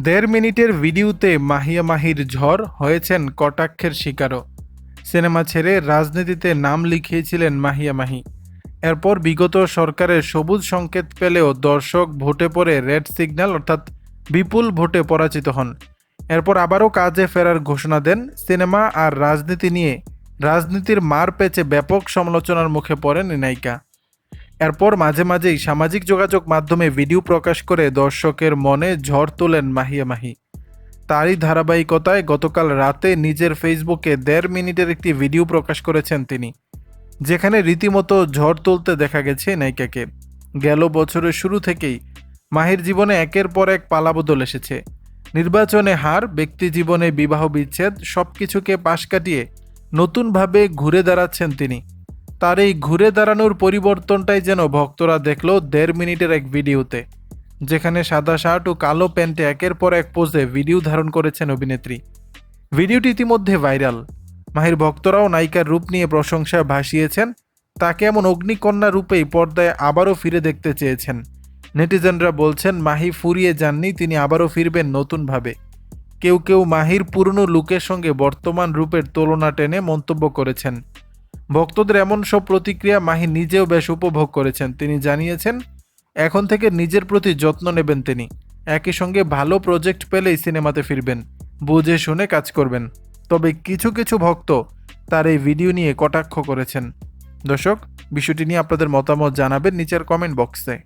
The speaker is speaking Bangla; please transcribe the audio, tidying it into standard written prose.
দেড় মিনিটের ভিডিওতে মাহিয়া মাহির ঝড় হয়েছেন কটাক্ষের শিকারও। সিনেমা ছেড়ে রাজনীতিতে নাম লিখিয়েছিলেন মাহিয়া মাহি। এরপর বিগত সরকারের সবুজ সংকেত পেলেও দর্শক ভোটে পড়ে রেড সিগন্যাল অর্থাৎ বিপুল ভোটে পরাজিত হন। এরপর আবারও কাজে ফেরার ঘোষণা দেন। সিনেমা আর রাজনীতি নিয়ে রাজনীতির মার পেচে ব্যাপক সমালোচনার মুখে পড়েন এই নায়িকা। এরপর মাঝে মাঝেই সামাজিক যোগাযোগ মাধ্যমে ভিডিও প্রকাশ করে দর্শকের মনে ঝড় তোলেন মাহিয়া মাহি। তারই ধারাবাহিকতায় গতকাল রাতে নিজের ফেসবুকে ১.৫ মিনিটের একটি ভিডিও প্রকাশ করেছেন তিনি, যেখানে রীতিমতো ঝড় তুলতে দেখা গেছে নায়িকাকে। গেল বছরের শুরু থেকেই মাহির জীবনে একের পর এক পালাবদল এসেছে। নির্বাচনে হার, ব্যক্তি জীবনে বিবাহ বিচ্ছেদ, সবকিছুকে পাশ কাটিয়ে নতুনভাবে ঘুরে দাঁড়াচ্ছেন তিনি। তার এই ঘুরে দাঁড়ানোর পরিবর্তনটাই যেন ভক্তরা দেখল ১.৫ মিনিটের এক ভিডিওতে, যেখানে সাদা শার্ট ও কালো প্যান্টে একের পর এক পোজে ভিডিও ধারণ করেছেন অভিনেত্রী। ভিডিওটি ইতিমধ্যে ভাইরাল। মাহির ভক্তরাও নায়িকার রূপ নিয়ে প্রশংসা ভাসিয়েছেন। তাকে এমন অগ্নিকন্যা রূপেই পর্দায় আবারও ফিরে দেখতে চেয়েছেন। নেটিজেনরা বলছেন মাহি ফুরিয়ে যাননি, তিনি আবারও ফিরবেন নতুনভাবে। কেউ কেউ মাহির পুরনো লুকের সঙ্গে বর্তমান রূপের তুলনা টেনে মন্তব্য করেছেন। ভক্তদের এমন সব প্রতিক্রিয়া মাহি নিজেও বেশ উপভোগ করেছেন। তিনি জানিয়েছেন এখন থেকে নিজের প্রতি যত্ন নেবেন তিনি। একই সঙ্গে ভালো প্রজেক্ট পেলেই সিনেমাতে ফিরবেন, বুঝে শুনে কাজ করবেন। তবে কিছু কিছু ভক্ত তার এই ভিডিও নিয়ে কটাক্ষ করেছেন। দর্শক, বিষয়টি নিয়ে আপনাদের মতামত জানাবেন নিচের কমেন্ট বক্সে।